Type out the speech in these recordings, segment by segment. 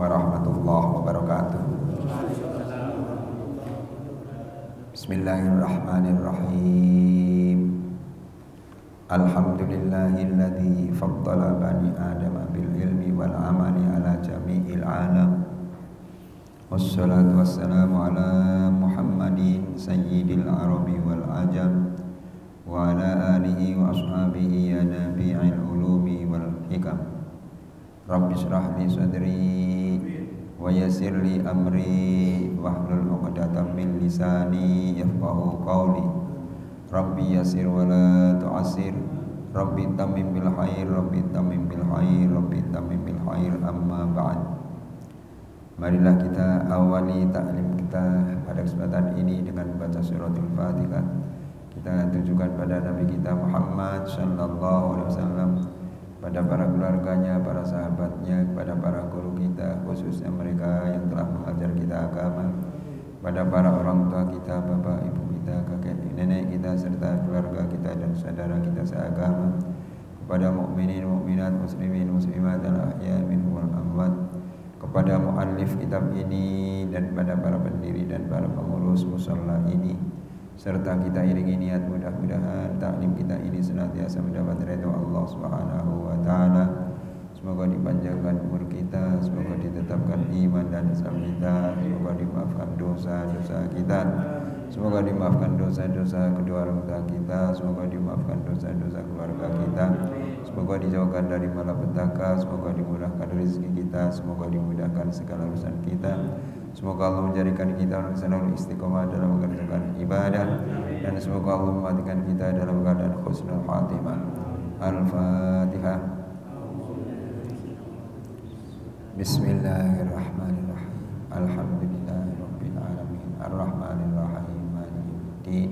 warahmatullahi wabarakatuh. Bismillahirrahmanirrahim. Alhamdulillahilladzi faddala bani adama bil ilmi wal amali ala jami'il alam. Wassalatu wassalamu ala Muhammadin sayyidil arabi wal ajam wa ala alihi wa ashabihi ya nabi'il ulumi wal hikam. Rabbi shrah li sadri wa yassir li amri wahlul 'uqdatam min lisani yafqahu qawli. Rabbi yassir wa la tu'assir. Rabbi tammim bil khair, Rabbi tammim bil khair, Rabbi tammim bil khair. Amma ba'd. Marilah kita awali taklim kita pada kesempatan ini dengan membaca suratul Fatihah. Kita tujukan pada Nabi kita Muhammad sallallahu alaihi wasallam, pada para keluarganya, para sahabatnya, kepada para guru kita, khususnya mereka yang telah mengajar kita agama, pada para orang tua kita, bapak, ibu kita, kakek, nenek kita, serta keluarga kita dan saudara kita seagama, kepada mukminin, mukminat, muslimin, muslimat, al-ahya minhum wal amwat, kepada muallif kitab ini dan pada para pendiri dan para pengurus musalla ini, serta kita iringi niat mudah-mudahan taklim kita ini senantiasa mendapat ridha Allah Subhanahu wa taala. Semoga dipanjangkan umur kita, semoga ditetapkan iman dan Islam kita, semoga dimaafkan dosa-dosa kita, semoga dimaafkan dosa-dosa kedua orang tua kita, semoga dimaafkan dosa-dosa keluarga kita, semoga dijauhkan dari malapetaka, semoga dimudahkan rezeki kita, semoga dimudahkan segala urusan kita. Semoga Allah menjadikan kita orang selalu istiqomah dalam mengerjakan ibadah, dan semoga Allah mematikan kita dalam keadaan husnul khatimah. Al-Fatihah. Bismillahirrahmanirrahim. Alhamdulillahirabbil alamin. Ar-Rahmanirrahim. Maliki yaumiddin.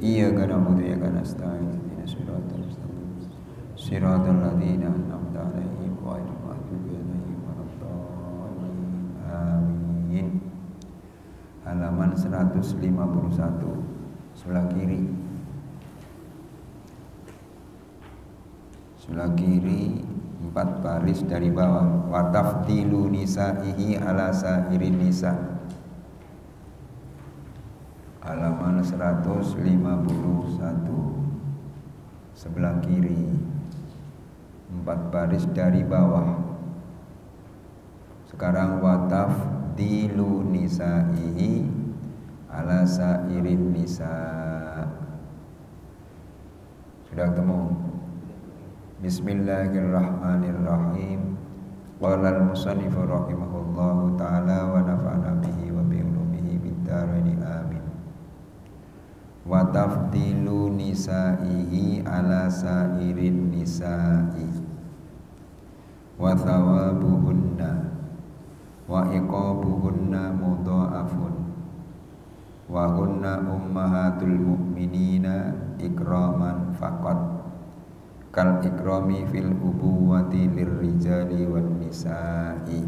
Iyyaka na'budu wa iyyaka nasta'in. Ihdinas siratal mustaqim. Siratal ladzina an'amta 'alaihim ghairil maghdubi 'alaihim waladdallin. Amin. Halaman 151 sebelah kiri. Sebelah kiri 4 baris dari bawah. Wa tafdilu nisaihi ala sairin nisa. Halaman 151 sebelah kiri 4 baris dari bawah. Sekarang wa tafdilu nisaihi ala sairin nisa. Sudah ketemu? Bismillahirrahmanirrahim. Qala al-musannifu rahimahullahu ta'ala wa nafa'ana bihi wa bi ulumihi bid dharain amin. Wa tafdilu nisaihi ala sairin nisa'i wa thawabuhunna wa iqabuhunna mudha'afun wa hunna ummahatul mu'minina ikraman faqat kal ikrami fil ubuwati lirrijali wan nisa'i.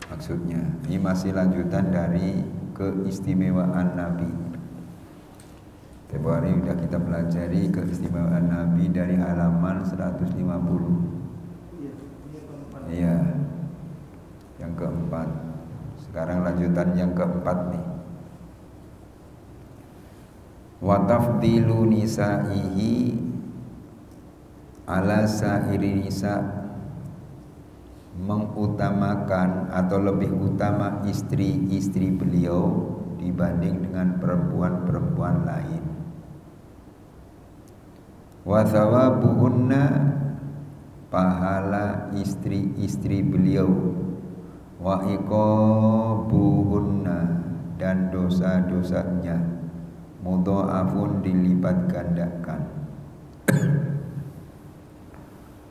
Maksudnya ini masih lanjutan dari keistimewaan Nabi. Tempoh hari sudah kita pelajari keistimewaan Nabi dari halaman 150. Iya, yang keempat. Sekarang lanjutan yang keempat nih. Wa tafdilu nisaihi ala sairi nisa, mengutamakan atau lebih utama istri-istri beliau dibanding dengan perempuan-perempuan lain. Wa thawabuhunna, pahala istri-istri beliau, wa iqabuhunna, dan dosa-dosanya, mudha'afun, dilipat gandakan.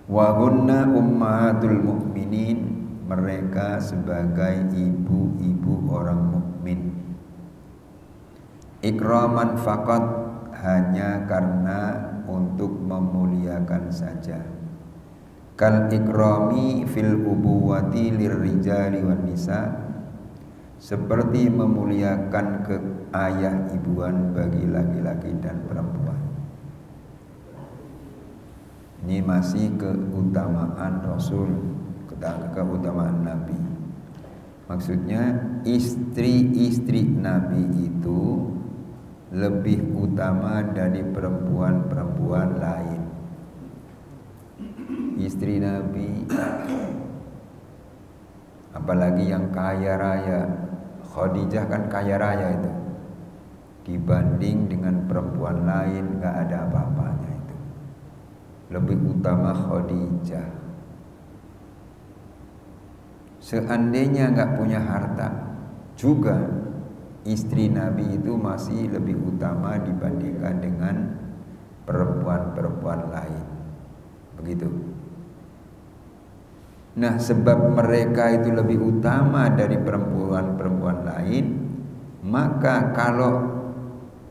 Wa hunna ummahatul mu'minin, mereka sebagai ibu-ibu orang mukmin. Ikraman faqat, hanya karena untuk memuliakan saja. Kal ikrami fil ubuwati lirrijali wan nisa, seperti memuliakan ke ayah ibuan bagi laki-laki dan perempuan. Ini masih keutamaan Rasul, keutamaan Nabi. Maksudnya istri-istri Nabi itu lebih utama dari perempuan-perempuan lain. Istri Nabi, apalagi yang kaya raya, Khadijah kan kaya raya itu, dibanding dengan perempuan lain gak ada apa-apanya itu. Lebih utama Khadijah. Seandainya gak punya harta juga, istri Nabi itu masih lebih utama dibandingkan dengan perempuan-perempuan lain. Begitu. Nah, sebab mereka itu lebih utama dari perempuan-perempuan lain, maka kalau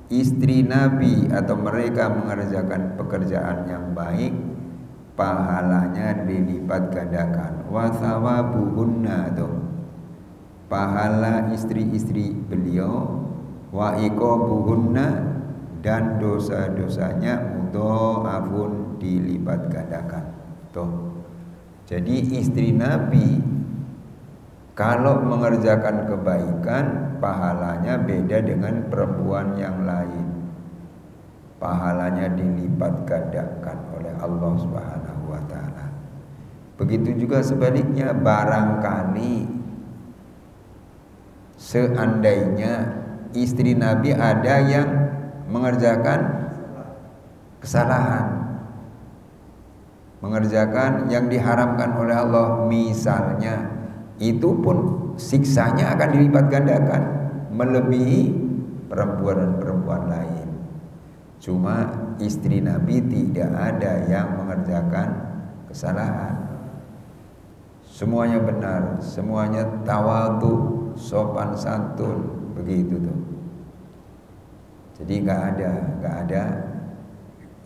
istri Nabi atau mereka mengerjakan pekerjaan yang baik, pahalanya dilipat gandakan. Wa thawabuhunna, pahala istri-istri beliau, wa iqabuhunna, dan dosa-dosanya mudha'afun, dilipat gandakan. Tuh. Jadi istri Nabi kalau mengerjakan kebaikan, pahalanya beda dengan perempuan yang lain. Pahalanya dilipat gandakan oleh Allah Subhanahu wa taala. Begitu juga sebaliknya, barangkali seandainya istri Nabi ada yang mengerjakan kesalahan, mengerjakan yang diharamkan oleh Allah, misalnya, itu pun siksanya akan dilipat gandakan, melebihi perempuan dan perempuan lain. Cuma istri Nabi tidak ada yang mengerjakan kesalahan. Semuanya benar, semuanya tawadhu, sopan santun, begitu tuh. Jadi nggak ada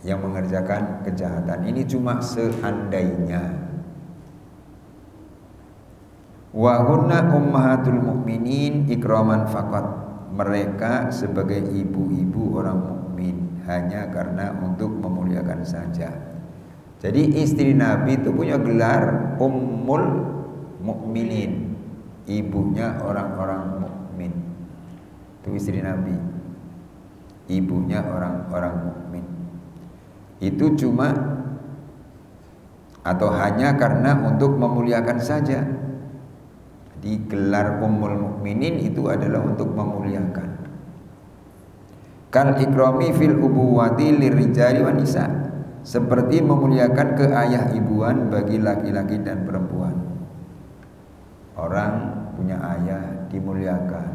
yang mengerjakan kejahatan. Ini cuma seandainya. Wa hunna ummahatul mukminin ikraman faqat. Mereka sebagai ibu-ibu orang mukmin hanya karena untuk memuliakan saja. Jadi istri Nabi itu punya gelar ummul mukminin, ibunya orang-orang mukmin. Itu istri Nabi, ibunya orang-orang mukmin. Itu cuma atau hanya karena untuk memuliakan saja. Di gelar ummul mukminin itu adalah untuk memuliakan. Kal ikrami fil ubuwati lirijali wan nisa, seperti memuliakan keayah ibuan bagi laki-laki dan perempuan. Orang punya ayah dimuliakan,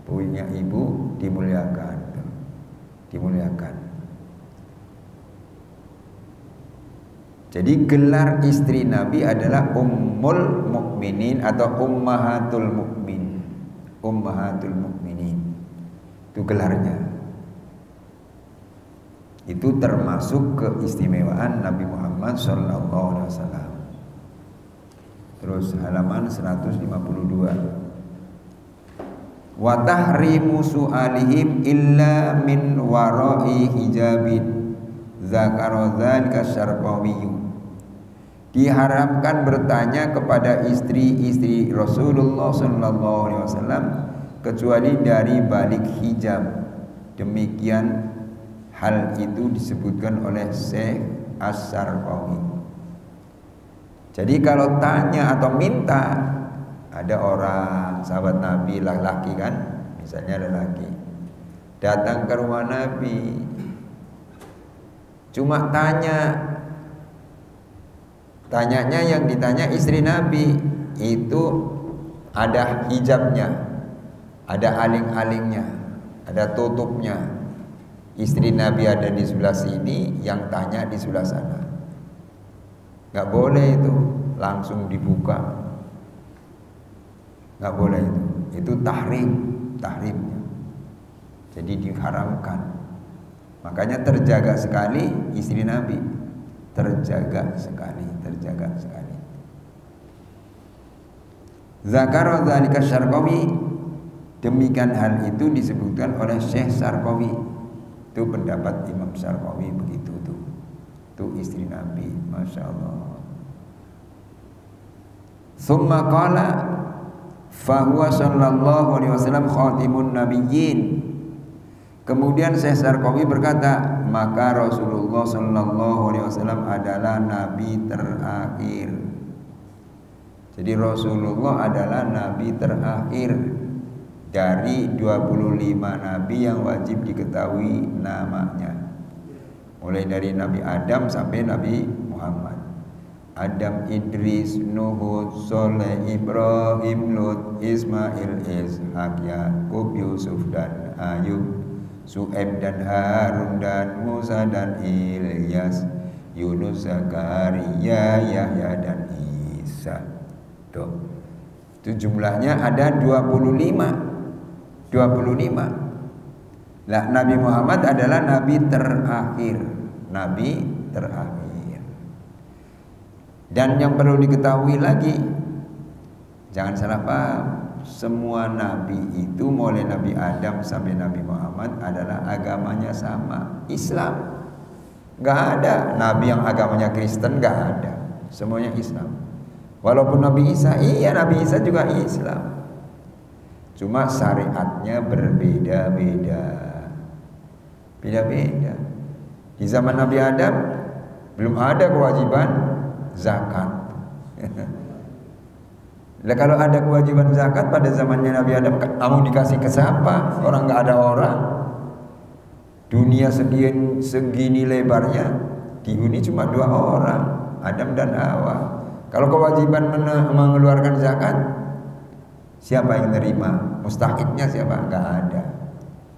punya ibu dimuliakan, dimuliakan. Jadi gelar istri Nabi adalah ummul mukminin atau ummahatul mukmin, ummahatul mukminin. Itu gelarnya. Itu termasuk keistimewaan Nabi Muhammad sallallahu alaihi wasallam. Terus halaman 152. Wa tahrimu su'alihim illa min wara'i hijabin zakara dzalika syarqawiyyu. Diharamkan bertanya kepada istri-istri Rasulullah sallallahu alaihi wasallam kecuali dari balik hijab. Demikian hal itu disebutkan oleh Syekh As-Sarqawi. Jadi kalau tanya atau minta, ada orang sahabat Nabi laki-laki kan, misalnya laki datang ke rumah Nabi, cuma tanyanya yang ditanya istri Nabi itu ada hijabnya, ada aling-alingnya, ada tutupnya. Istri Nabi ada di sebelah sini, yang tanya di sebelah sana. Gak boleh itu langsung dibuka, gak boleh itu tahrimnya. Jadi diharamkan. Makanya terjaga sekali istri Nabi, terjaga sekali. Zakara dzalika Syarqawi, demikian hal itu disebutkan oleh Syekh Syarqawi. Itu pendapat Imam Syarqawi begitu tuh. Itu istri Nabi, Masya Allah. Thumma qala fahuwa sallallahu alaihi wasallam khatimun nabiyyin. Kemudian Syekh Sarqawi berkata, maka Rasulullah sallallahu alaihi wasallam adalah nabi terakhir. Jadi Rasulullah adalah nabi terakhir dari 25 nabi yang wajib diketahui namanya. Mulai dari Nabi Adam sampai Nabi Muhammad. Adam, Idris, Nuh, Soleh, Ibrahim, Lut, Ismail, Ishak, Yakub, Yusuf dan Ayub, Su'aib dan Harun dan Musa dan Ilyas, Yunus, Zakaria, Yahya dan Isa. Tuh. Itu jumlahnya ada 25. Nah, Nabi Muhammad adalah nabi terakhir. Nabi terakhir. Dan yang perlu diketahui lagi, jangan salah paham, semua nabi itu mulai Nabi Adam sampai Nabi Muhammad adalah agamanya sama, Islam. Gak ada nabi yang agamanya Kristen, gak ada. Semuanya Islam. Walaupun Nabi Isa, iya Nabi Isa juga Islam. Cuma syariatnya berbeda-beda. Beda-beda. Di zaman Nabi Adam belum ada kewajiban zakat. Nah, kalau ada kewajiban zakat pada zamannya Nabi Adam, kamu dikasih ke siapa? Orang nggak ada orang. Dunia segini lebarnya, dihuni cuma 2 orang, Adam dan Hawa. Kalau kewajiban mengeluarkan zakat, siapa yang terima? Mustahiknya siapa? Nggak ada.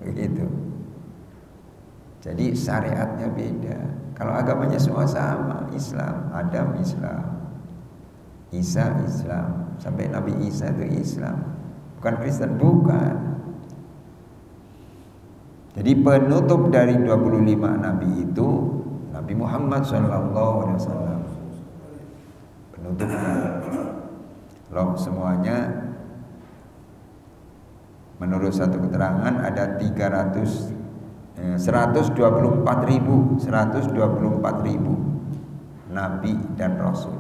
Begitu. Jadi syariatnya beda. Kalau agamanya semua sama, Islam, Adam Islam, Isa Islam, sampai Nabi Isa itu Islam, bukan Kristen, bukan. Jadi penutup dari 25 nabi itu Nabi Muhammad SAW. Penutupnya loh, semuanya menurut satu keterangan ada 124.000 nabi dan rasul.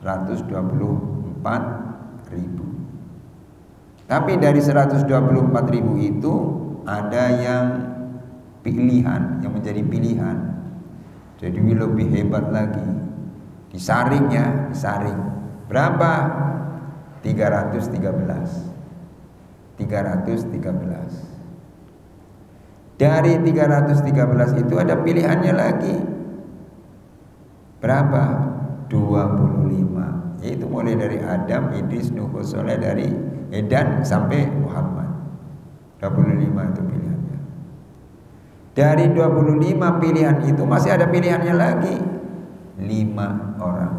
124.000. Tapi dari 124.000 itu ada yang pilihan, yang menjadi pilihan. Jadi lebih hebat lagi. Disaring. Berapa? 313. Dari 313 itu ada pilihannya lagi. Berapa? 25. Yaitu mulai dari Adam, Idris, Nuh, Soleh, dari Edan sampai Muhammad. 25 itu pilihannya. Dari 25 pilihan itu masih ada pilihannya lagi. 5 orang.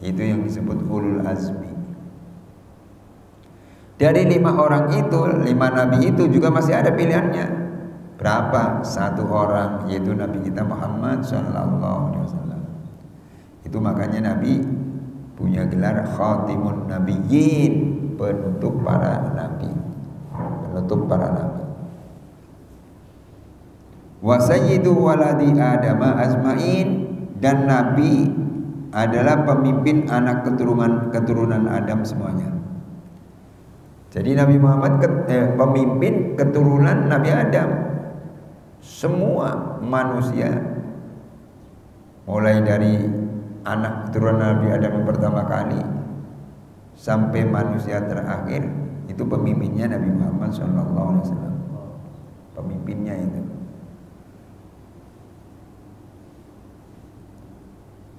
Itu yang disebut ulul azmi. Dari 5 orang itu, 5 nabi itu juga masih ada pilihannya. Berapa? 1 orang, yaitu Nabi kita Muhammad SAW. Itu makanya Nabi punya gelar khatimun nabiyyin, penutup para nabi. Penutup para nabi. Wa sayyidu waladi Adam azmain, dan Nabi adalah pemimpin anak keturunan Adam semuanya. Jadi Nabi Muhammad pemimpin keturunan Nabi Adam. Semua manusia, mulai dari anak keturunan Nabi Adam yang pertama kali sampai manusia terakhir, itu pemimpinnya Nabi Muhammad SAW. Pemimpinnya itu.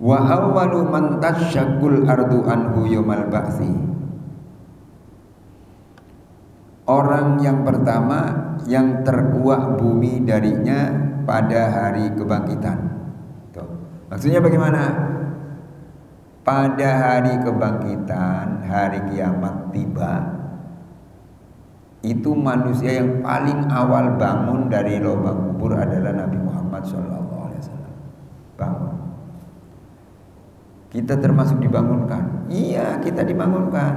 Wa awwalu man tashaqqul ardu anhu yaumal ba'tsi. Orang yang pertama yang terkuak bumi darinya pada hari kebangkitan. Tuh. Maksudnya bagaimana? Pada hari kebangkitan, hari kiamat tiba, itu manusia yang paling awal bangun dari lubang kubur adalah Nabi Muhammad SAW. Bangun. Kita termasuk dibangunkan. Iya, kita dibangunkan.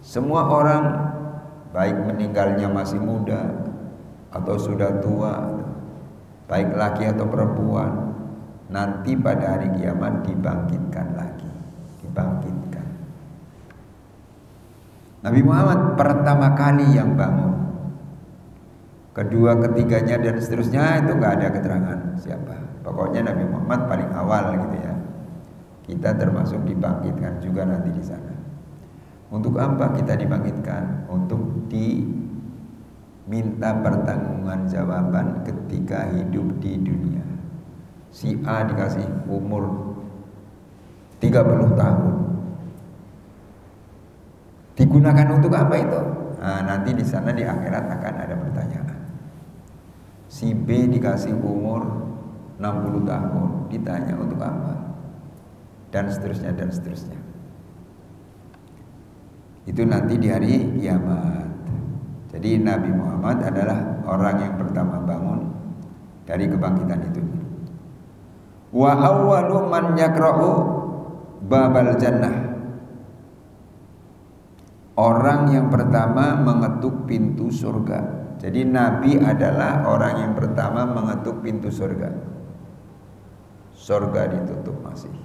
Semua orang, baik meninggalnya masih muda atau sudah tua, baik laki atau perempuan, nanti pada hari kiamat dibangkitkan lagi, dibangkitkan. Nabi Muhammad pertama kali yang bangun, kedua, ketiganya dan seterusnya itu nggak ada keterangan siapa. Pokoknya Nabi Muhammad paling awal gitu ya. Kita termasuk dibangkitkan juga nanti di sana. Untuk apa kita dibangkitkan? Untuk diminta pertanggungjawaban ketika hidup di dunia. Si A dikasih umur 30 tahun. Digunakan untuk apa itu? Nah, nanti di sana di akhirat akan ada pertanyaan. Si B dikasih umur 60 tahun, ditanya untuk apa? Dan seterusnya dan seterusnya. Itu nanti di hari kiamat. Jadi Nabi Muhammad adalah orang yang pertama bangun dari kebangkitan itu. Wa awwalu man yakra'u babal jannah. Orang yang pertama mengetuk pintu surga. Jadi Nabi adalah orang yang pertama mengetuk pintu surga. Surga ditutup masih.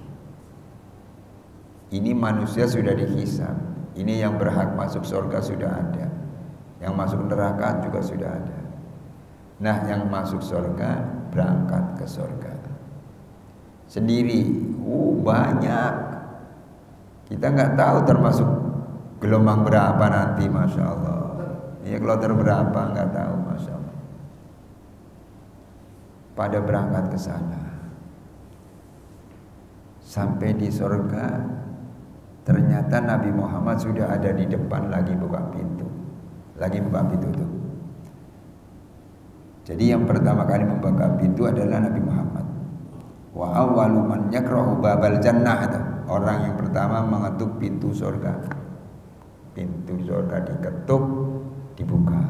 Ini manusia sudah dihisab. Ini yang berhak masuk surga sudah ada. Yang masuk neraka juga sudah ada. Nah, yang masuk surga berangkat ke surga sendiri. Banyak. Kita nggak tahu termasuk gelombang berapa nanti, masya Allah. Ya, kloter berapa nggak tahu, masya Allah. Pada berangkat ke sana. Sampai di surga, ternyata Nabi Muhammad sudah ada di depan lagi buka pintu. Lagi buka pintu tuh. Jadi yang pertama kali membuka pintu adalah Nabi Muhammad. Wa awwalu man yakra'u babal jannah, orang yang pertama mengetuk pintu surga. Pintu surga diketuk, dibuka.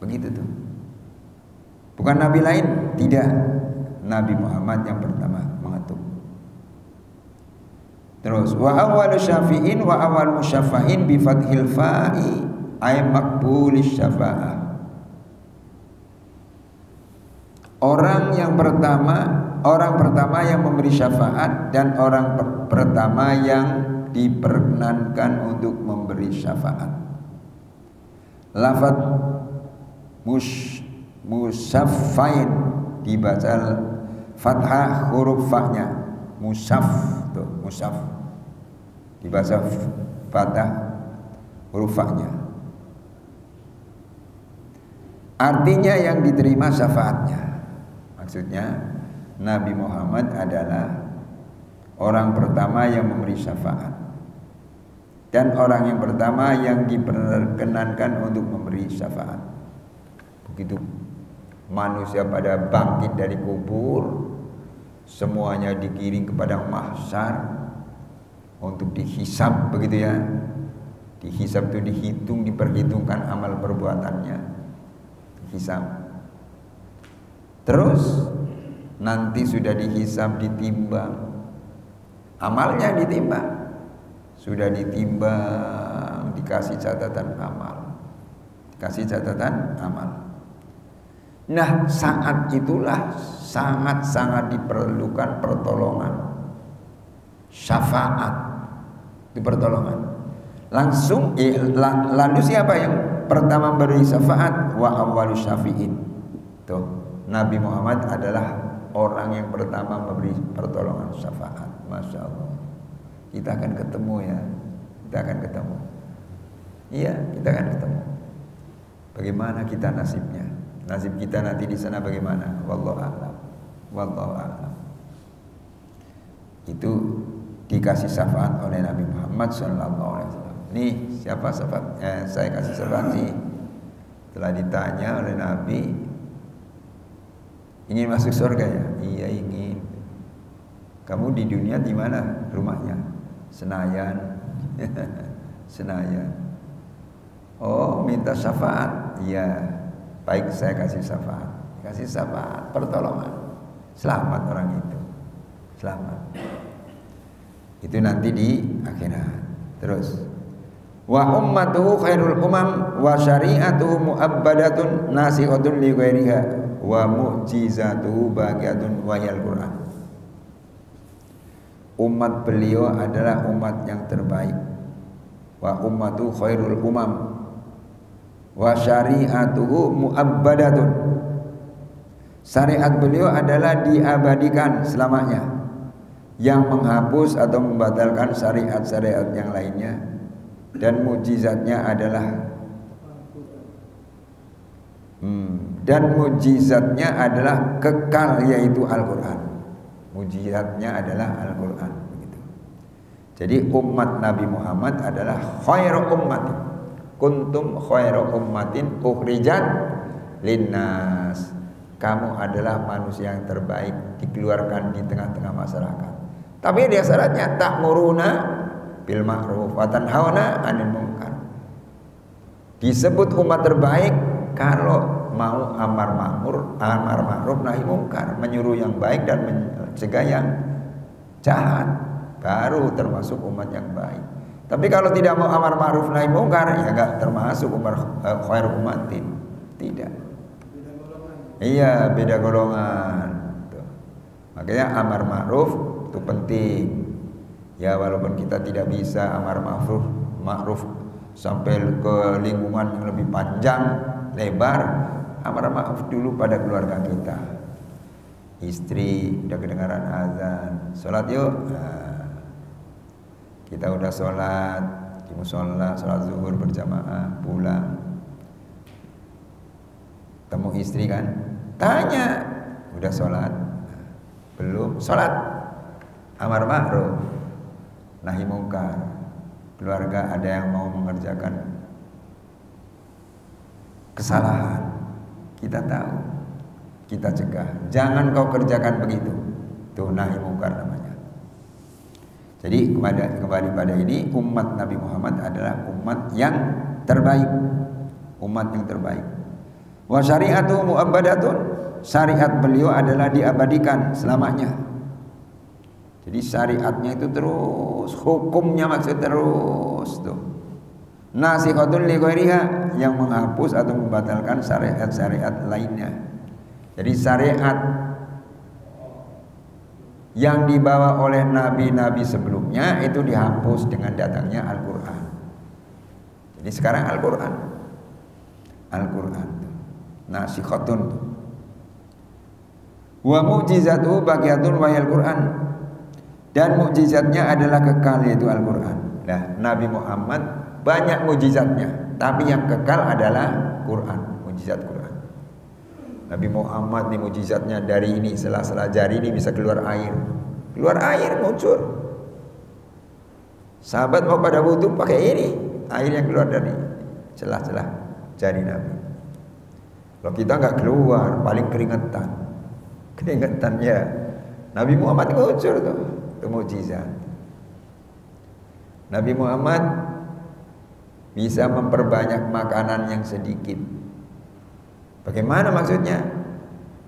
Begitu tuh. Bukan nabi lain, tidak. Nabi Muhammad yang pertama mengetuk. Terus wa awwalu syafi'in wa awwal musyaffa'in bi fathil fa'i ay maqbulish syafa'ah. Orang pertama yang memberi syafaat dan orang pertama yang diperkenankan untuk memberi syafaat. Lafaz musaffain dibaca fathah huruf fa-nya. Musaf tuh, musaf dibaca fathah huruf fa-nya. Artinya yang diterima syafaatnya. Maksudnya Nabi Muhammad adalah orang pertama yang memberi syafaat dan orang yang pertama yang diperkenankan untuk memberi syafaat. Begitu manusia pada bangkit dari kubur, semuanya digiring kepada mahsyar untuk dihisab, begitu ya. Dihisab itu dihitung, diperhitungkan amal perbuatannya, dihisab. Terus nanti sudah dihisab, ditimbang, amalnya ditimbang, sudah ditimbang, dikasih catatan amal, dikasih catatan amal. Nah, saat itulah sangat-sangat diperlukan pertolongan, syafaat, di pertolongan. Langsung, lalu siapa yang pertama beri syafaat? Wa awwalu syafi'in. Tuh, Nabi Muhammad adalah orang yang pertama memberi pertolongan syafaat. Masya Allah. Kita akan ketemu ya. Kita akan ketemu. Iya, kita akan ketemu. Bagaimana kita nasibnya? Nasib kita nanti di sana bagaimana? Wallahu a'lam. Wallahu a'lam. Itu dikasih syafaat oleh Nabi Muhammad SAW. Nih, siapa syafaat? Saya kasih syafaat sih. Telah ditanya oleh Nabi, ingin masuk surga ya? Iya ingin. Kamu di dunia di mana rumahnya? Senayan. Senayan. Oh, minta syafaat. Iya. Baik, saya kasih syafaat. Kasih syafaat, pertolongan. Selamat orang itu. Selamat. Itu nanti di akhirat. Terus wa ummatuhu khairul umam wa syari'atuhu mu'abbadatun nasihatun li ghairiha wa mu'jizatuhu baqiyatun wa hiyal Qur'an. Umat beliau adalah umat yang terbaik. Wa ummatu khairul umam wa syari'atuhu mu'abbadatun. Syariat beliau adalah diabadikan selamanya. Yang menghapus atau membatalkan syariat-syariat yang lainnya. Dan mukjizatnya adalah kekal, yaitu Al-Quran. Mukjizatnya adalah Al-Quran. Jadi umat Nabi Muhammad adalah khairu ummatin. Kuntum khairu ummatin ukhrijat linnas. Kamu adalah manusia yang terbaik, dikeluarkan di tengah-tengah masyarakat. Tapi dia syaratnya ta'muruna bil ma'ruf wa tanhauna 'anil munkar. Disebut umat terbaik kalau mau amar ma'ruf nahi munkar, menyuruh yang baik dan mencegah yang jahat, baru termasuk umat yang baik. Tapi kalau tidak mau amar ma'ruf nahi munkar, ya enggak termasuk khair umatin. Tidak. Iya, beda golongan. Tuh. Makanya amar ma'ruf itu penting. Ya, walaupun kita tidak bisa amar ma'ruf sampai ke lingkungan yang lebih panjang, lebar, amar ma'ruf dulu pada keluarga kita. Istri udah kedengaran azan, sholat yuk. Nah, kita udah sholat di musola, sholat zuhur berjamaah, pulang, temu istri kan, tanya, udah sholat? Belum. Sholat, amar ma'ruf nahi mungkar. Keluarga ada yang mau mengerjakan kesalahan, kita tahu, kita cegah, jangan kau kerjakan begitu. Itu nahi mungkar namanya. Jadi kembali pada ini, umat Nabi Muhammad adalah umat yang terbaik. Umat yang terbaik. Wa syari'atu mu'abbadatun. Syariat beliau adalah diabadikan selamanya. Jadi syariatnya itu terus, hukumnya maksud terus tuh. Nasikhatun li ghairiha, yang menghapus atau membatalkan syariat-syariat lainnya. Jadi syariat yang dibawa oleh nabi-nabi sebelumnya itu dihapus dengan datangnya Al-Quran. Jadi sekarang Al-Quran nasikhatun. Wa mu'jizatuhu baqiyatun wa hiyal Quran. Dan mukjizatnya adalah kekal, yaitu Al-Quran. Nah, Nabi Muhammad banyak mukjizatnya, tapi yang kekal adalah Quran, mukjizat Quran. Nabi Muhammad nih mukjizatnya dari ini, sela-sela jari ini bisa keluar air muncul. Sahabat mau pada wudu pakai ini, air yang keluar dari celah-celah jari Nabi. Kalau kita nggak keluar, paling keringetan ya. Nabi Muhammad muncul tuh. Itu mukjizat. Nabi Muhammad bisa memperbanyak makanan yang sedikit. Bagaimana maksudnya?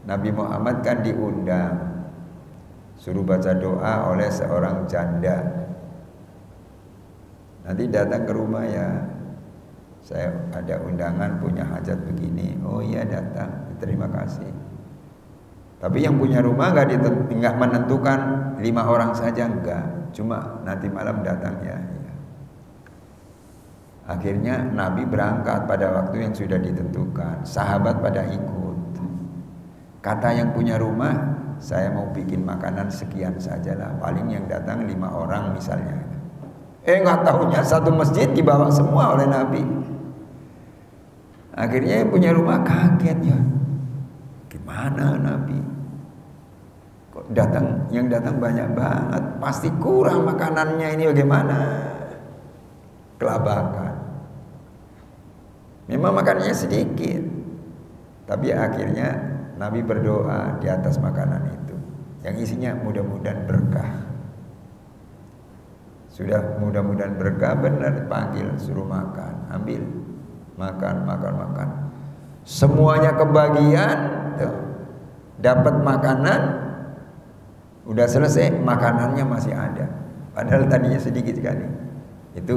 Nabi Muhammad kan diundang, suruh baca doa oleh seorang janda. Nanti datang ke rumah ya, saya ada undangan punya hajat begini. Oh iya datang, terima kasih. Tapi yang punya rumah nggak menentukan 5 orang saja, enggak, cuma nanti malam datang ya. Akhirnya Nabi berangkat pada waktu yang sudah ditentukan, sahabat pada ikut. Kata yang punya rumah, saya mau bikin makanan sekian sajalah, paling yang datang 5 orang misalnya. Nggak tahunya satu masjid dibawa semua oleh Nabi. Akhirnya yang punya rumah kaget ya, gimana Nabi? Yang datang banyak banget, pasti kurang makanannya ini, bagaimana? Kelabakan. Memang makanannya sedikit, tapi akhirnya Nabi berdoa di atas makanan itu, yang isinya mudah-mudahan berkah. Sudah mudah-mudahan berkah, benar panggil, suruh makan, ambil, makan. Semuanya kebagian, dapat makanan. Udah selesai, makanannya masih ada, padahal tadinya sedikit sekali. Itu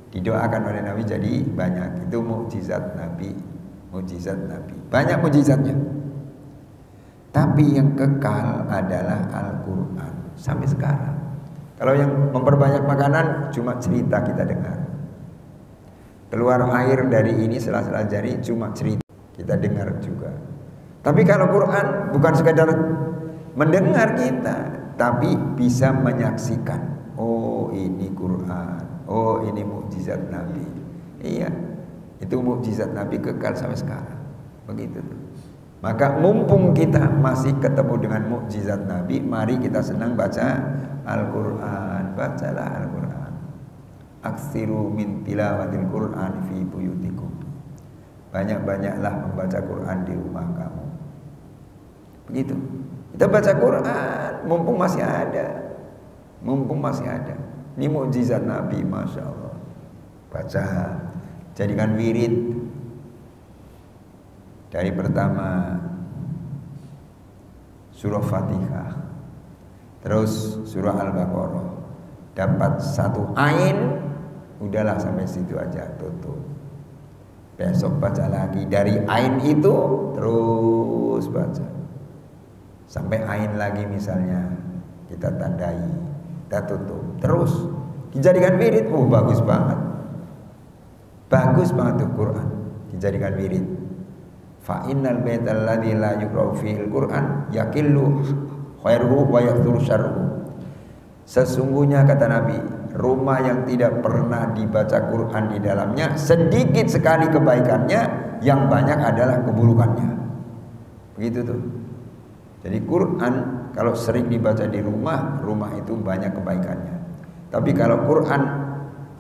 didoakan oleh Nabi jadi banyak. Itu mukjizat Nabi, banyak mukjizatnya. Tapi yang kekal adalah Al-Quran sampai sekarang. Kalau yang memperbanyak makanan cuma cerita kita dengar. Keluar air dari ini sela-sela jari cuma cerita kita dengar juga. Tapi kalau Quran bukan sekadar mendengar kita, tapi bisa menyaksikan. Oh ini Quran, oh ini mukjizat Nabi. Iya, itu mukjizat Nabi kekal sampai sekarang. Begitu tuh. Maka mumpung kita masih ketemu dengan mukjizat Nabi, mari kita senang baca Al-Quran. Bacalah Al-Quran. Aksiru min tilawatil Quran fi buyutikum. Banyak-banyaklah membaca Quran di rumah kamu. Begitu. Kita baca Quran mumpung masih ada. Mumpung masih ada. Ini mukjizat Nabi, Masya Allah. Baca, jadikan wirid. Dari pertama surah Fatihah, terus surah Al-Baqarah, dapat satu ain, udahlah sampai situ aja, tutup. Besok baca lagi dari ain itu, terus baca sampai ain lagi misalnya, kita tandai, kita tutup, terus dijadikan wirid. Bagus banget, bagus banget tuh Quran dijadikan wirid. Fa innal baital ladzi la yuqra'u fihi al-Qur'an yaqillu khairuhu wa yakthuru syarruhu. Sesungguhnya kata Nabi, rumah yang tidak pernah dibaca Quran di dalamnya sedikit sekali kebaikannya, yang banyak adalah keburukannya. Begitu tuh. Jadi Quran kalau sering dibaca di rumah, rumah itu banyak kebaikannya. Tapi kalau Quran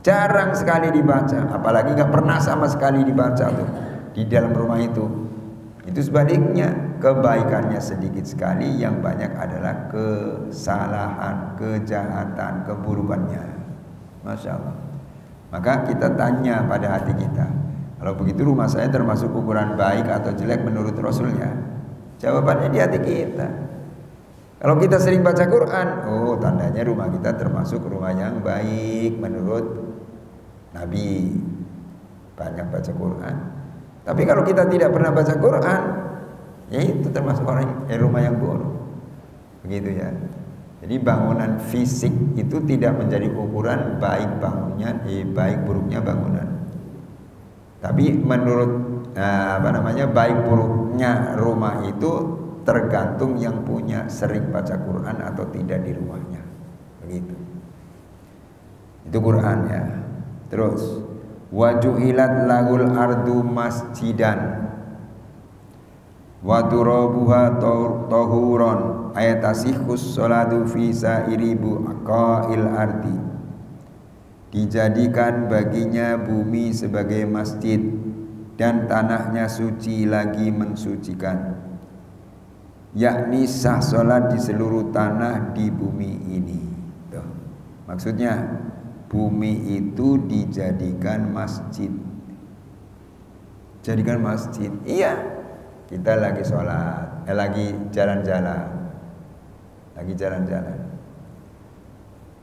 jarang sekali dibaca, apalagi nggak pernah sama sekali dibaca tuh di dalam rumah itu sebaliknya, kebaikannya sedikit sekali, yang banyak adalah kesalahan, kejahatan, keburukannya. Masya Allah. Maka kita tanya pada hati kita, kalau begitu rumah saya termasuk ukuran baik atau jelek menurut Rasulnya? Jawabannya di hati kita. Kalau kita sering baca Quran, oh tandanya rumah kita termasuk rumah yang baik menurut Nabi. Banyak baca Quran. Tapi kalau kita tidak pernah baca Quran, ya itu termasuk rumah yang buruk. Begitu ya. Jadi bangunan fisik itu tidak menjadi ukuran baik bangunnya, baik buruknya bangunan. Tapi menurut baik buruknya rumah itu tergantung yang punya sering baca Quran atau tidak di rumahnya. Begitu. Itu Quran ya. Terus wajuhilat lagul ardu masjidan wa turabuha tahuron ayatasikhus sholatu fi sa'iribu aqail ardi. Dijadikan baginya bumi sebagai masjid dan tanahnya suci lagi mensucikan, yakni sah sholat di seluruh tanah di bumi ini. Tuh. Maksudnya bumi itu dijadikan masjid. Jadikan masjid. Iya. Kita lagi sholat, lagi jalan-jalan. Lagi jalan-jalan.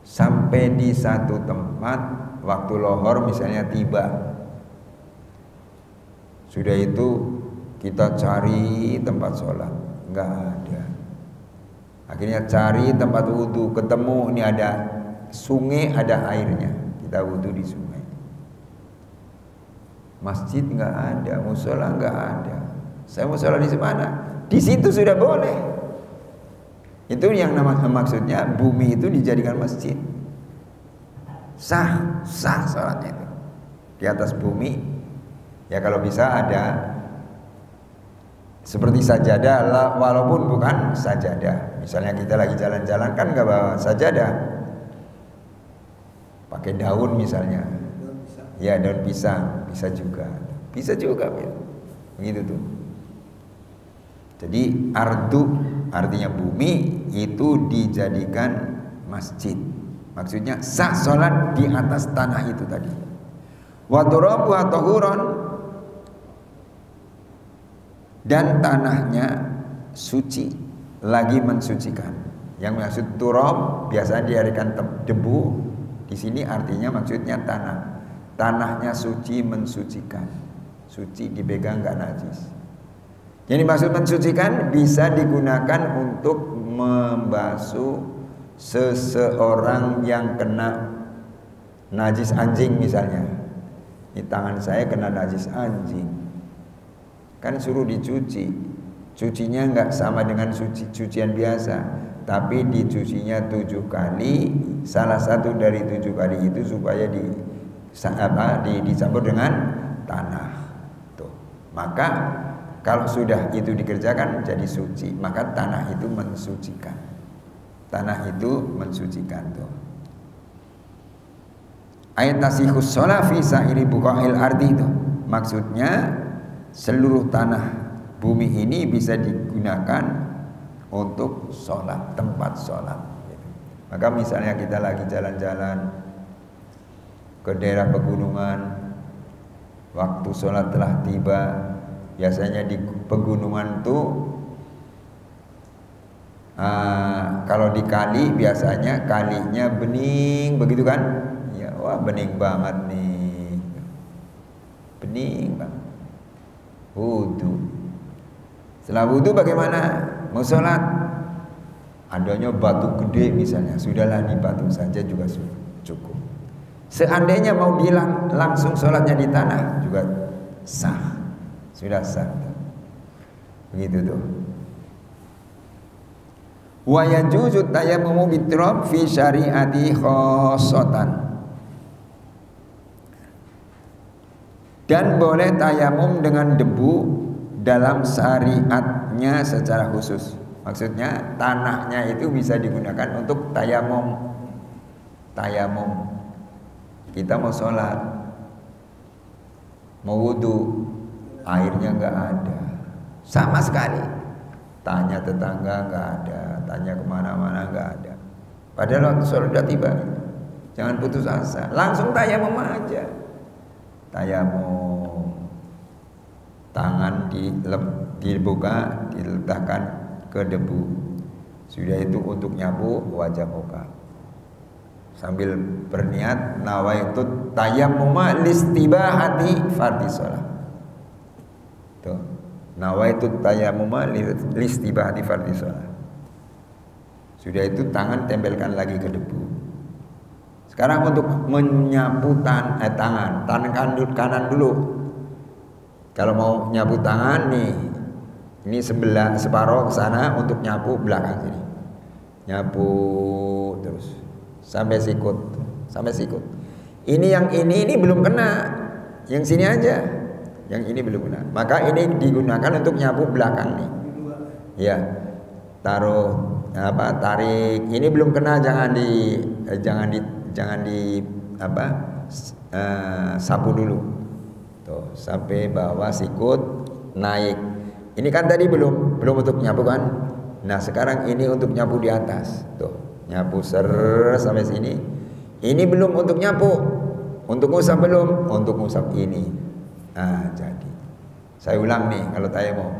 Sampai di satu tempat, waktu lohor misalnya tiba. Sudah itu kita cari tempat sholat, enggak ada. Akhirnya cari tempat wudhu, ketemu ini ada sungai, ada airnya, kita wudhu di sungai. Masjid nggak ada, musola nggak ada. Saya musola di mana? Di situ sudah boleh. Itu yang maksudnya bumi itu dijadikan masjid. Sah sholatnya itu di atas bumi. Ya kalau bisa ada seperti sajadah, walaupun bukan sajadah. Misalnya kita lagi jalan-jalan kan nggak bawa sajadah. Pakai daun misalnya, ya daun pisang, bisa juga begitu tuh. Jadi ardu artinya bumi itu dijadikan masjid, maksudnya sah sholat di atas tanah itu tadi. Wa turabu tahuron, dan tanahnya suci lagi mensucikan. Yang maksud turab biasanya diartikan debu. Di sini artinya maksudnya tanah. Tanahnya suci mensucikan. Suci dipegang enggak najis. Yang dimaksud mensucikan bisa digunakan untuk membasuh seseorang yang kena najis anjing misalnya. Di tangan saya kena najis anjing, kan suruh dicuci. Cucinya nggak sama dengan cucian biasa, tapi dicucinya 7 kali. Salah satu dari 7 kali itu supaya dicampur dengan tanah. Tuh. Maka kalau sudah itu dikerjakan jadi suci, maka tanah itu mensucikan. Tanah itu mensucikan tuh. Ayat tasihus shalah fi sa'iri buqa'il ardi itu. Maksudnya seluruh tanah bumi ini bisa digunakan untuk sholat, tempat sholat. Maka misalnya kita lagi jalan-jalan ke daerah pegunungan, waktu sholat telah tiba. Biasanya di pegunungan tuh kalau di kali biasanya kalinya bening begitu kan? Ya, wah bening banget nih, bening banget. Wudu. Setelah wudu bagaimana? Mau sholat, adanya batu gede misalnya, sudahlah di batu saja juga cukup. Seandainya mau bilang langsung sholatnya di tanah juga sah. Sudah sah. Begitu tuh. Wa yajuzu tayammumu biturab fi syariati khossatan. Dan boleh tayamum dengan debu dalam syariatnya secara khusus. Maksudnya tanahnya itu bisa digunakan untuk tayamum. Tayamum. Kita mau sholat, mau wudu, airnya nggak ada sama sekali. Tanya tetangga nggak ada, tanya kemana-mana nggak ada. Padahal waktu sholat sudah tiba. Jangan putus asa, langsung tayamum aja. Tayamum, tangan dibuka, diletakkan ke debu. Sudah itu untuk nyapu wajah muka. Sambil berniat nawaitu tayammuma listibahati fardhi shalah. Tuh. Nawaitu tayammuma listibahati fardhi shalah. Sudah itu tangan tempelkan lagi ke debu. Sekarang untuk menyapu tangan kanan dulu. Kalau mau nyapu tangan nih, ini separuh ke sana untuk nyapu belakang sini. Nyapu terus sampai sikut. Ini yang ini belum kena, yang sini aja. Yang ini belum kena. Maka ini digunakan untuk nyapu belakang nih. Ya, tarik. Ini belum kena, jangan di sapu dulu. Tuh, sampai bawah sikut naik. Ini kan tadi belum untuk nyapu kan? Nah, sekarang ini untuk nyapu di atas. Tuh. Nyapu sampai sini. Ini belum untuk nyapu. Untuk ngusap belum. Untuk ngusap ini. Nah, jadi saya ulang nih kalau tayamum.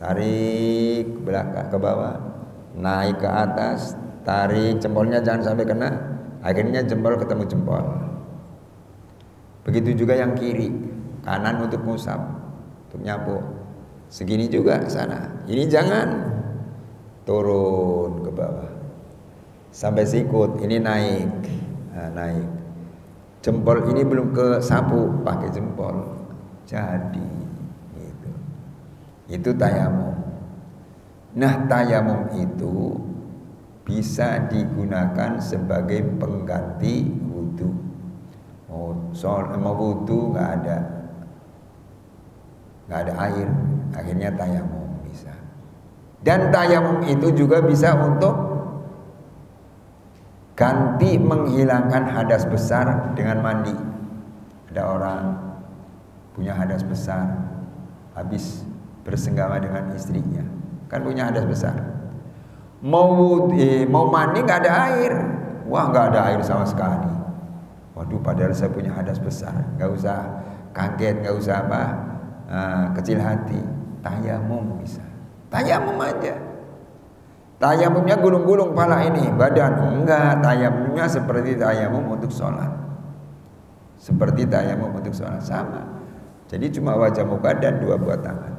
Tarik ke belakang ke bawah, naik ke atas, tarik jempolnya jangan sampai kena. Akhirnya jempol ketemu jempol. Begitu juga yang kiri, kanan untuk ngusap, untuk nyapu. Segini juga sana. Ini jangan turun ke bawah. Sampai sikut, ini naik. Nah, naik. Jempol ini belum ke sapu, pakai jempol. Jadi gitu. Itu tayamum. Nah, tayamum itu bisa digunakan sebagai pengganti wudu. Mau wudu nggak ada air, akhirnya tayamum bisa. Dan tayamum itu juga bisa untuk ganti menghilangkan hadas besar dengan mandi. Ada orang punya hadas besar, habis bersenggama dengan istrinya, kan punya hadas besar. Mau mandi nggak ada air, wah nggak ada air sama sekali. Waduh, padahal saya punya hadas besar. Nggak usah kaget, nggak usah kecil hati. Tayamum bisa, tayamum aja. Tayamumnya gulung-gulung pala ini, badan. Enggak, tayamumnya seperti tayamum untuk sholat. Seperti tayamum untuk sholat, sama. Jadi cuma wajah muka dan 2 buah tangan.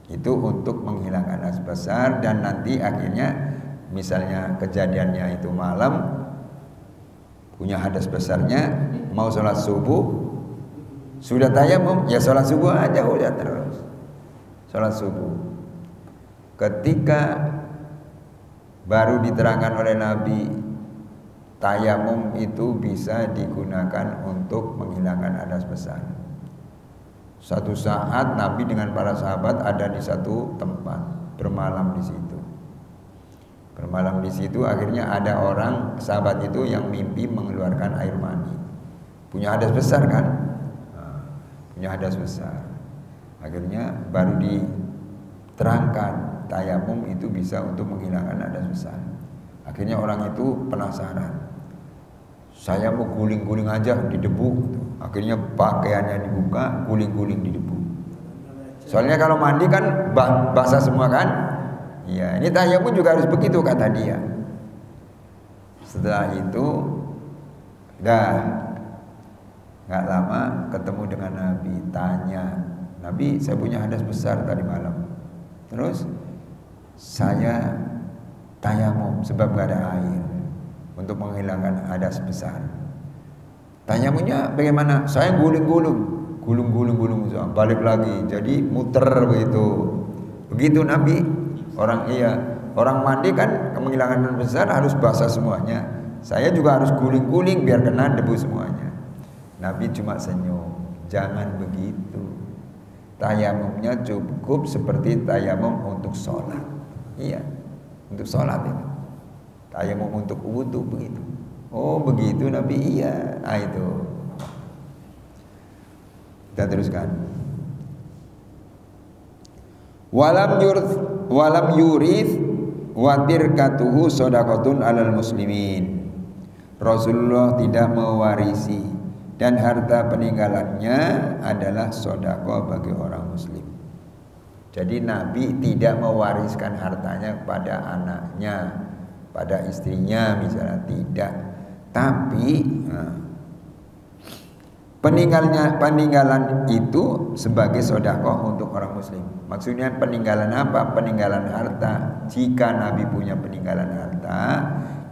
Itu untuk menghilangkan hadas besar. Dan nanti akhirnya misalnya kejadiannya itu malam, punya hadas besarnya, mau sholat subuh, sudah tayamum, ya sholat subuh aja udah terus. Sholat subuh. Ketika baru diterangkan oleh Nabi, tayamum itu bisa digunakan untuk menghilangkan hadas besar. Suatu saat Nabi dengan para sahabat ada di satu tempat, bermalam di situ. Bermalam di situ, akhirnya ada orang sahabat itu yang mimpi mengeluarkan air mani. Punya hadas besar kan? Punya hadas besar. Akhirnya baru diterangkan tayamum itu bisa untuk menghilangkan hadas besar. Akhirnya orang itu penasaran. Saya mau guling-guling aja di debu. Akhirnya pakaiannya dibuka, guling-guling di debu. Soalnya kalau mandi kan basah semua kan? Ya, ini tayamum juga harus begitu kata dia. Setelah itu dah nggak lama ketemu dengan Nabi, tanya, Nabi saya punya hadas besar tadi malam. Terus saya tayamum sebab gak ada air untuk menghilangkan hadas besar. Tayamumnya bagaimana? Saya gulung-gulung, balik lagi, jadi muter begitu. Begitu Nabi. Orang mandi kan menghilangkan hadas besar harus basah semuanya. Saya juga harus guling-guling biar kena debu semuanya. Nabi cuma senyum, jangan begitu. Tayamumnya cukup seperti tayamum untuk sholat. Iya, untuk sholat itu. Tayamum untuk wudu begitu. Oh begitu Nabi, iya. Itu. Kita teruskan. Walam yurith watirkatuhu sodakotun alal muslimin. Rasulullah tidak mewarisi dan harta peninggalannya adalah sodakoh bagi orang muslim. Jadi Nabi tidak mewariskan hartanya kepada anaknya, pada istrinya misalnya, tidak. Tapi peninggalan itu sebagai sodakoh untuk orang muslim. Maksudnya peninggalan apa? Peninggalan harta. Jika Nabi punya peninggalan harta,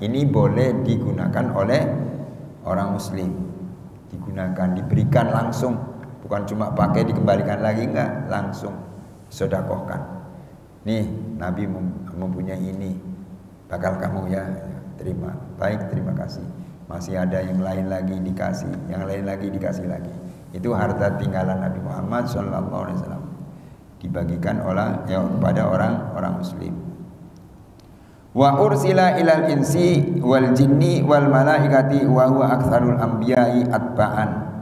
ini boleh digunakan oleh orang muslim. Digunakan, diberikan langsung, bukan cuma pakai dikembalikan lagi, enggak, langsung sodakohkan. Nih Nabi mempunyai ini, bakal kamu ya terima. Baik, terima kasih. Masih ada yang lain lagi dikasih, yang lain lagi dikasih lagi. Itu harta tinggalan Nabi Muhammad SAW, dibagikan kepada orang muslim. Wa ursila ilal insi wal jinni wal malaikati wa huwa aktsarul anbiya'i atba'an.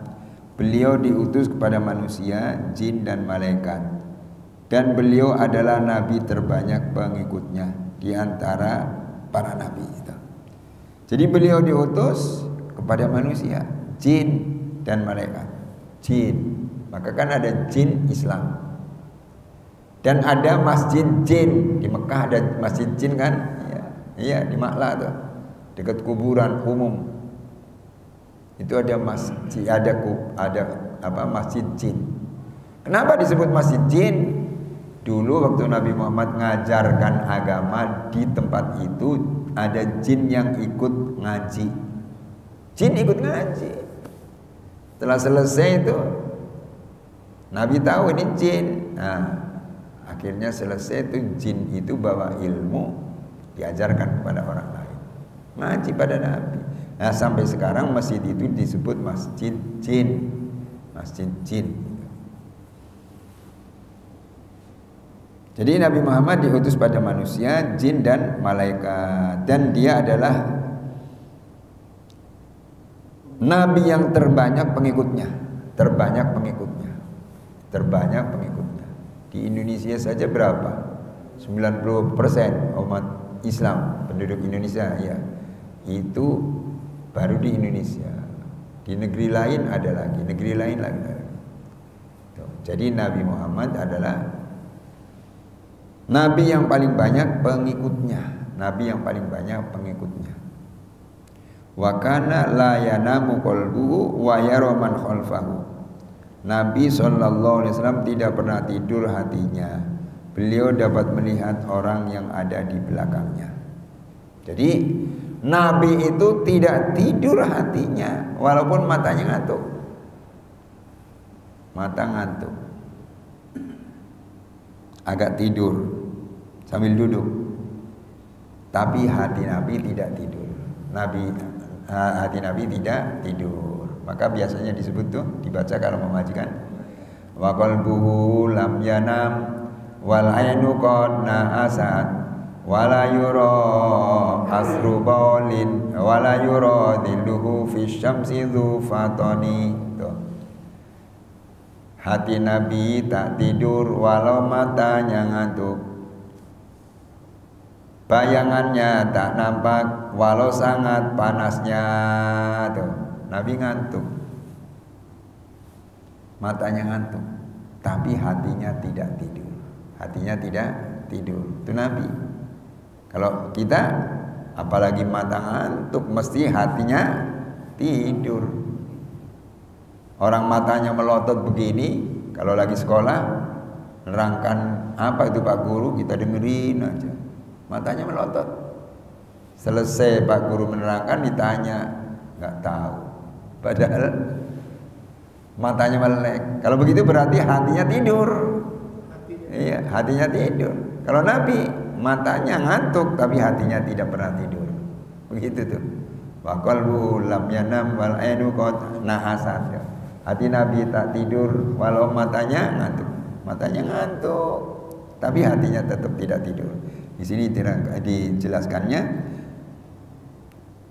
Beliau diutus kepada manusia, jin dan malaikat. Dan beliau adalah nabi terbanyak pengikutnya di antara para nabi itu. Jadi beliau diutus kepada manusia, jin dan malaikat. Jin, maka kan ada jin Islam. Dan ada masjid jin di Mekah, ada masjid jin kan? Iya, di Maklah tuh, dekat kuburan umum. Itu ada masjid, ada masjid jin. Kenapa disebut masjid jin? Dulu waktu Nabi Muhammad ngajarkan agama di tempat itu, ada jin yang ikut ngaji. Jin ikut ngaji. Setelah selesai itu Nabi tahu ini jin. Nah, akhirnya selesai itu jin itu bawa ilmu, diajarkan kepada orang lain. Ngaji pada Nabi. Nah, sampai sekarang masjid itu disebut masjid jin. Masjid jin. Jadi Nabi Muhammad diutus pada manusia, jin dan malaikat, dan dia adalah nabi yang terbanyak pengikutnya. Di Indonesia saja berapa? 90% umat Islam penduduk Indonesia, ya. Itu baru di Indonesia. Di negeri lain ada lagi, negeri lain lagi. Jadi Nabi Muhammad adalah nabi yang paling banyak pengikutnya. Wa kana la yanamu qalbuhu wa yara man khalfahu. Nabi SAW tidak pernah tidur hatinya, beliau dapat melihat orang yang ada di belakangnya. Jadi Nabi itu tidak tidur hatinya walaupun matanya ngantuk. Mata ngantuk, agak tidur sambil duduk, tapi hati Nabi tidak tidur. Hati Nabi tidak tidur. Maka biasanya disebut tuh, dibaca kalau memajikan, wa qalbuhu lam yanam wal ainu qad na'asat wala yura asru baulin wala yura dhilluhu fi syamsi dhu fatani. Hati Nabi tak tidur walau matanya ngantuk, bayangannya tak nampak walau sangat panasnya. Tuh, Nabi ngantuk, matanya ngantuk, tapi hatinya tidak tidur. Hatinya tidak tidur. Itu Nabi. Kalau kita apalagi mata ngantuk, mesti hatinya tidur. Orang matanya melotot begini, kalau lagi sekolah nerangkan apa itu Pak Guru, kita dengerin aja. Matanya melotot. Selesai Pak Guru menerangkan, ditanya nggak tahu. Padahal matanya melek. Kalau begitu berarti hatinya tidur. Iya, hatinya tidur. Kalau Nabi matanya ngantuk tapi hatinya tidak pernah tidur. Begitu tuh. Wa qalbu lam yanam wal ainu qad nahasat. Hati Nabi tak tidur walau matanya ngantuk. Matanya ngantuk tapi hatinya tetap tidak tidur. Di sini dijelaskannya,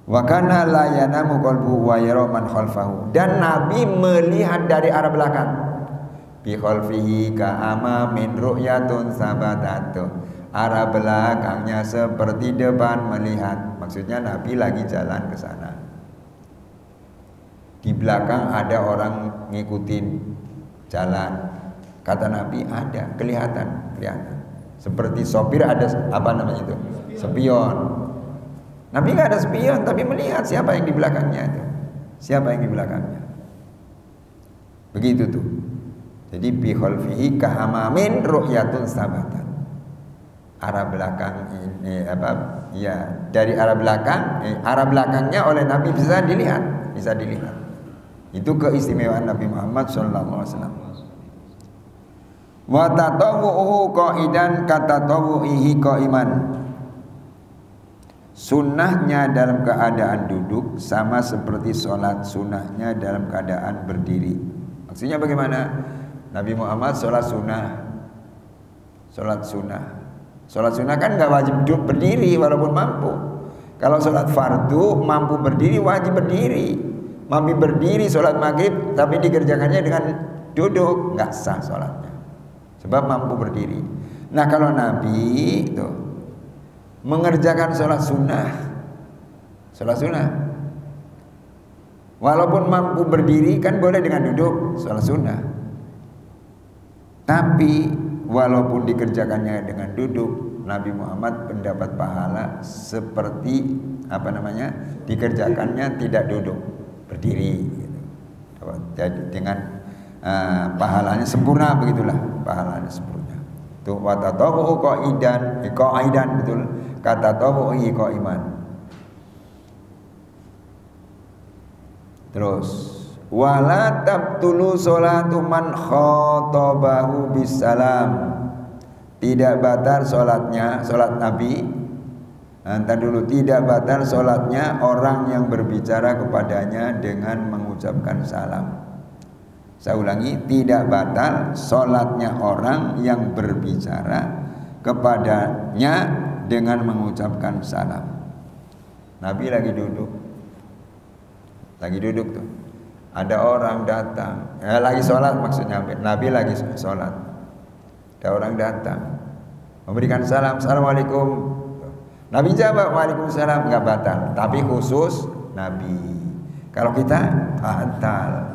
wa kana la yanamu qalbu wa yara man khalfahu. Dan Nabi melihat dari arah belakang. Bi khalfihi ka'ama min ru'yatun sabatatu. Arah belakangnya seperti depan melihat. Maksudnya Nabi lagi jalan ke sana. Di belakang ada orang ngikutin jalan. Kata Nabi ada, kelihatan. Seperti sopir ada apa namanya itu? Spion. Nabi nggak ada spion, tapi melihat siapa yang di belakangnya itu. Siapa yang di belakangnya. Begitu tuh. Jadi bi khalfihi kahamamin ru'yatun sabatan. Arah belakang ini apa? Ya, dari arah belakang, arah belakangnya oleh Nabi bisa dilihat, Itu keistimewaan Nabi Muhammad sallallahu alaihi wasallam. Wa tatawuhu qaidan katatawuhi qaiman. Sunnahnya dalam keadaan duduk sama seperti sholat sunnahnya dalam keadaan berdiri. Maksudnya bagaimana? Nabi Muhammad sholat sunnah. Sholat sunnah kan nggak wajib duduk berdiri walaupun mampu. Kalau sholat fardu mampu berdiri wajib berdiri. Mampu berdiri sholat maghrib tapi dikerjakannya dengan duduk, nggak sah sholatnya. Sebab mampu berdiri. Nah kalau Nabi itu mengerjakan sholat sunnah, walaupun mampu berdiri kan boleh dengan duduk sholat sunnah. Tapi walaupun dikerjakannya dengan duduk, Nabi Muhammad mendapat pahala seperti apa namanya dikerjakannya tidak duduk, berdiri. Gitu. Jadi dengan pahalanya sempurna, begitulah pahalanya sempurna. Tuh watatawu qaidan betul kata tawu qaiman. Terus wala tabtulu sholatu man khatabahu bisalam. Tidak batal sholatnya, sholat Nabi. Nanti dulu, tidak batal sholatnya orang yang berbicara kepadanya dengan mengucapkan salam. Saya ulangi, tidak batal sholatnya orang yang berbicara kepadanya dengan mengucapkan salam. Nabi lagi duduk tuh. Ada orang datang, lagi sholat maksudnya. Nabi lagi sholat. Ada orang datang, memberikan salam, assalamualaikum. Nabi jawab, waalaikumsalam, nggak batal. Tapi khusus Nabi. Kalau kita batal.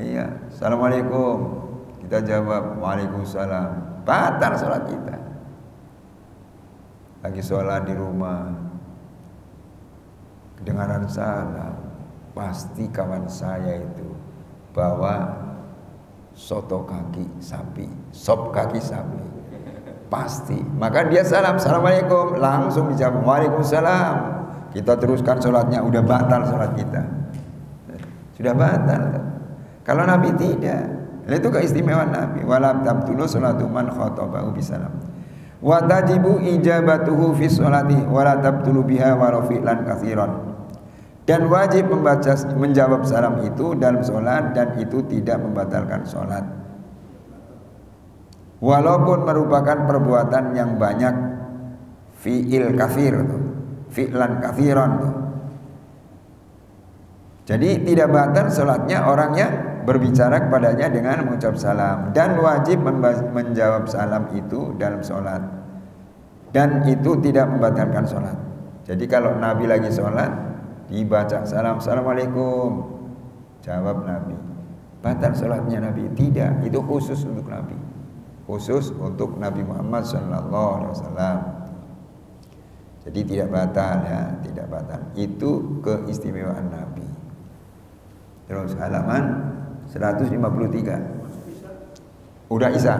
Iya, assalamualaikum. Kita jawab, waalaikumsalam. Batal sholat kita. Lagi sholat di rumah, kedengaran salam. Pasti kawan saya itu bawa soto kaki sapi, sop kaki sapi. pasti. Maka dia salam, assalamualaikum, langsung dijawab waalaikumsalam. Kita teruskan sholatnya, udah batal sholat kita, sudah batal. Kalau Nabi tidak, itu keistimewaan Nabi. Wala tabtulu sholatu man khatabahu bisalam. Wa tajibu ijabatuhu fi sholati wala tabtulu biha wa rafi'lan katsiran. Dan wajib menjawab salam itu dalam sholat, dan itu tidak membatalkan sholat walaupun merupakan perbuatan yang banyak, fi'il katsir, fi'lan katsiran. Jadi tidak batal sholatnya orang yang berbicara kepadanya dengan mengucap salam, dan wajib menjawab salam itu dalam sholat, dan itu tidak membatalkan sholat. Jadi kalau Nabi lagi sholat, dibaca salam, assalamualaikum, jawab Nabi, batal sholatnya Nabi? Tidak, itu khusus untuk Nabi, khusus untuk Nabi Muhammad SAW. Jadi tidak batal ya, tidak batal. Itu keistimewaan Nabi. Terus halaman 153. Udah Isya.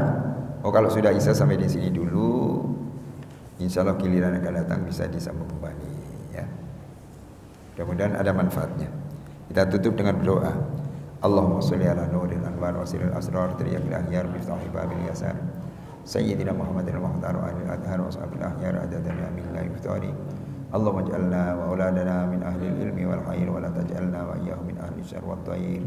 Oh, kalau sudah Isya sampai di sini dulu. Insya Allah giliran akan datang bisa disambung kembali ya. Mudah-mudahan ada manfaatnya. Kita tutup dengan berdoa. Allahumma sholli ala nuril anwar wa sirril asrar tiriyakil ahyar miftahi babil yasar Sayyidina Muhammadin al-Muhtar wa alil adhar wa sahabil ahyar adadana min la yuftari. Allahumma ja'alna wa auladana min ahli ilmi wal khair wa la taj'alna wa iyyahum min ahli syarr wa ta'ir.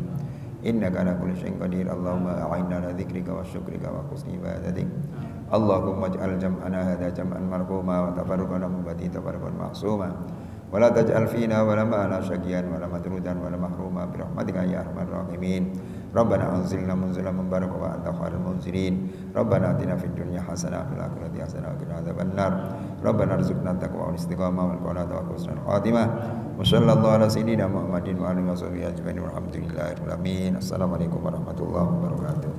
Innaka ala kulli syai'in qadir. Allahumma a'inna ala dzikrika wa syukrika wa husni ibadatik. Allahumma ij'al jam'ana hadza jam'an marhuma wa tafarruqana min ba'di tafarruqan ma'suma. Wa la taj'al fina wa la ma'ana syaqiyan wa la matrudan wa la mahruma bi rahmatika ya arhamar rahimin. Rabbana anzilna munzalan mubarakan wa anta khairul munzilin. Rabbana atina fid dunya hasanah wa fil akhirati hasanah wa qina adzabannar. Rabbana arzuqna taqwa wal istiqamah wal qanata wa husnul khatimah. Wa sallallahu ala sayyidina Muhammadin wa alihi wa sahbihi ajmain. Walhamdulillahirabbil alamin. Assalamualaikum warahmatullahi wabarakatuh.